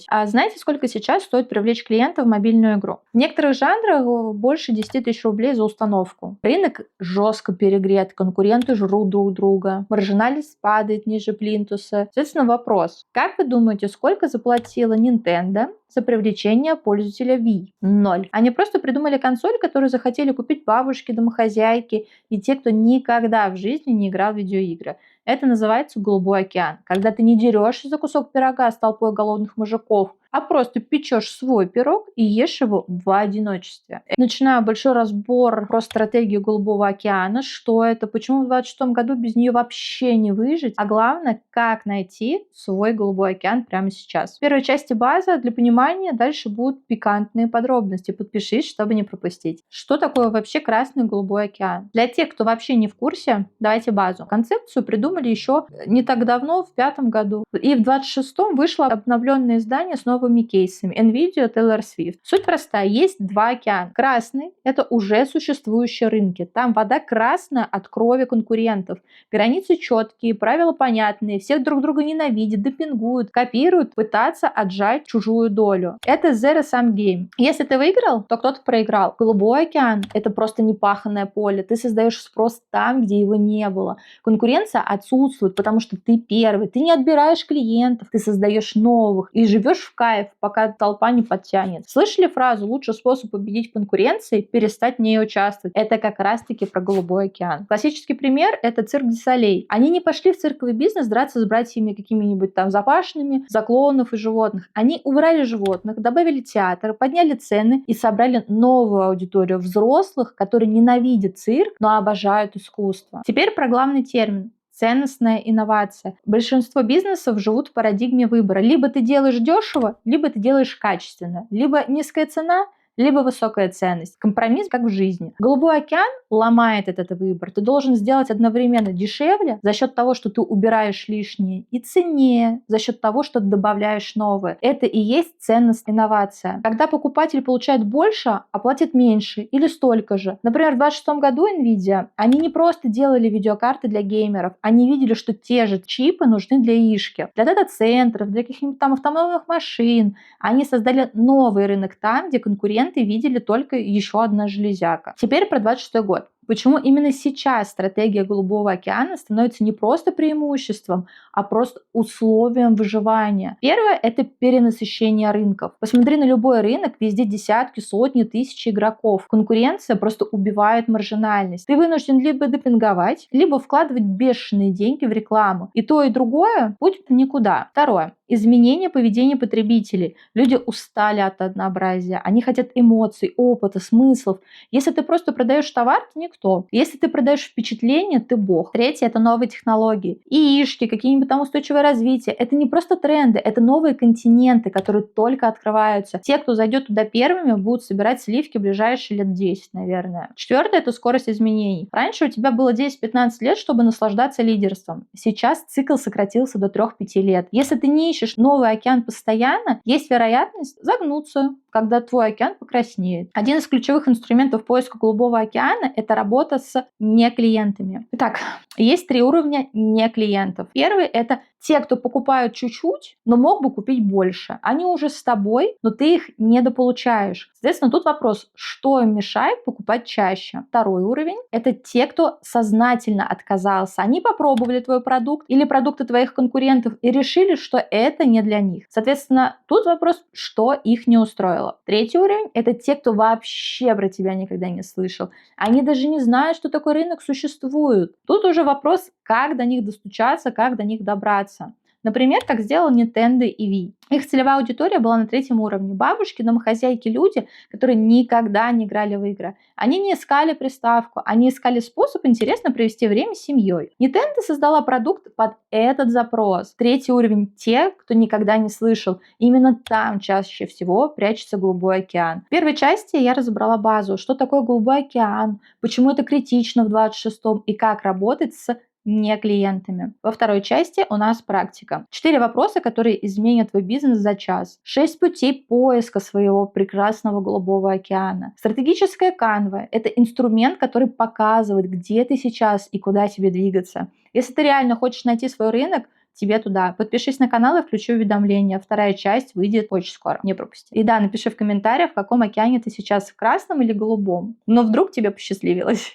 А знаете, сколько сейчас стоит привлечь клиента в мобильную игру? В некоторых жанрах больше 10 тысяч рублей за установку. Рынок жестко перегрет, конкуренты жрут друг друга, маржинальность падает ниже плинтуса. Соответственно, вопрос. Как вы думаете, сколько заплатила Nintendo за привлечение пользователя Wii? 0. Они просто придумали консоль, которую захотели купить бабушки, домохозяйки и те, кто никогда в жизни не играл в видеоигры. Это называется голубой океан. Когда ты не дерешься за кусок пирога с толпой голодных мужиков, а просто печешь свой пирог и ешь его в одиночестве. Начинаю большой разбор про стратегию Голубого океана, что это, почему в 2026 году без нее вообще не выжить, а главное, как найти свой Голубой океан прямо сейчас. В первой части база для понимания, дальше будут пикантные подробности. Подпишись, чтобы не пропустить. Что такое вообще Красный Голубой океан? Для тех, кто вообще не в курсе, давайте базу. Концепцию придумали еще не так давно, в 2005 году. И в 2026 вышло обновленное издание с новыми кейсами. NVIDIA, Taylor Swift. Суть простая. Есть два океана. Красный – это уже существующие рынки. Там вода красная от крови конкурентов. Границы четкие, правила понятные, всех друг друга ненавидят, демпингуют, копируют, пытаются отжать чужую долю. Это zero-sum game. Если ты выиграл, то кто-то проиграл. Голубой океан – это просто непаханное поле. Ты создаешь спрос там, где его не было. Конкуренция отсутствует, потому что ты первый. Ты не отбираешь клиентов, ты создаешь новых и живешь в кайф, пока толпа не подтянет. Слышали фразу «лучший способ победить конкуренции – перестать в ней участвовать»? Это как раз-таки про Голубой океан. Классический пример – это цирк Дю Солей. Они не пошли в цирковый бизнес драться с братьями какими-нибудь там Запашными за клоунов и животных. Они убрали животных, добавили театр, подняли цены и собрали новую аудиторию взрослых, которые ненавидят цирк, но обожают искусство. Теперь про главный термин. Ценностная инновация. Большинство бизнесов живут в парадигме выбора. Либо ты делаешь дешево, либо ты делаешь качественно. Либо низкая цена, либо высокая ценность. Компромисс, как в жизни. Голубой океан ломает этот выбор. Ты должен сделать одновременно дешевле за счет того, что ты убираешь лишнее, и ценнее за счет того, что ты добавляешь новое. Это и есть ценность инновация. Когда покупатель получает больше, а платит меньше или столько же. Например, в 2026 году NVIDIA, они не просто делали видеокарты для геймеров, они видели, что те же чипы нужны для ишки, для дата-центров, для каких-нибудь там автономных машин. Они создали новый рынок там, где конкуренты видели только еще одна железяка. Теперь про 26 год. Почему именно сейчас стратегия Голубого океана становится не просто преимуществом, а просто условием выживания? Первое – это перенасыщение рынков. Посмотри на любой рынок, везде десятки, сотни, тысячи игроков. Конкуренция просто убивает маржинальность. Ты вынужден либо демпинговать, либо вкладывать бешеные деньги в рекламу. И то, и другое будет в никуда. Второе. Изменение поведения потребителей. Люди устали от однообразия. Они хотят эмоций, опыта, смыслов. Если ты просто продаешь товар, ты никто. Если ты продаешь впечатление, ты бог. Третье – это новые технологии. ИИшки, какие-нибудь там устойчивое развитие. Это не просто тренды, это новые континенты, которые только открываются. Те, кто зайдет туда первыми, будут собирать сливки в ближайшие лет 10, наверное. Четвертое – это скорость изменений. Раньше у тебя было 10-15 лет, чтобы наслаждаться лидерством. Сейчас цикл сократился до 3-5 лет. Если ты не ищешь новый океан постоянно, есть вероятность загнуться, когда твой океан покраснеет. Один из ключевых инструментов поиска Голубого океана – это работа с неклиентами. Итак, есть 3 уровня неклиентов. Первый – это те, кто покупают чуть-чуть, но мог бы купить больше. Они уже с тобой, но ты их недополучаешь. Соответственно, тут вопрос, что им мешает покупать чаще. Второй уровень – это те, кто сознательно отказался. Они попробовали твой продукт или продукты твоих конкурентов и решили, что это не для них. Соответственно, тут вопрос, что их не устроило. Третий уровень – это те, кто вообще про тебя никогда не слышал. Они даже не знают, что такой рынок существует. Тут уже вопрос, как до них достучаться, как до них добраться. Например, как сделал Nintendo и Wii. Их целевая аудитория была на 3-м уровне. Бабушки, домохозяйки, люди, которые никогда не играли в игры. Они не искали приставку, они искали способ интересно провести время с семьей. Nintendo создала продукт под этот запрос. 3-й уровень – те, кто никогда не слышал. Именно там чаще всего прячется Голубой океан. В первой части я разобрала базу, что такое Голубой океан, почему это критично в 26-м и как работать с не клиентами. Во второй части у нас практика. 4 вопроса, которые изменят твой бизнес за час. 6 путей поиска своего прекрасного Голубого океана. Стратегическая канва – это инструмент, который показывает, где ты сейчас и куда тебе двигаться. Если ты реально хочешь найти свой рынок, тебе туда. Подпишись на канал и включи уведомления. Вторая часть выйдет очень скоро, не пропусти. И да, напиши в комментариях, в каком океане ты сейчас, в красном или голубом. Но вдруг тебе посчастливилось.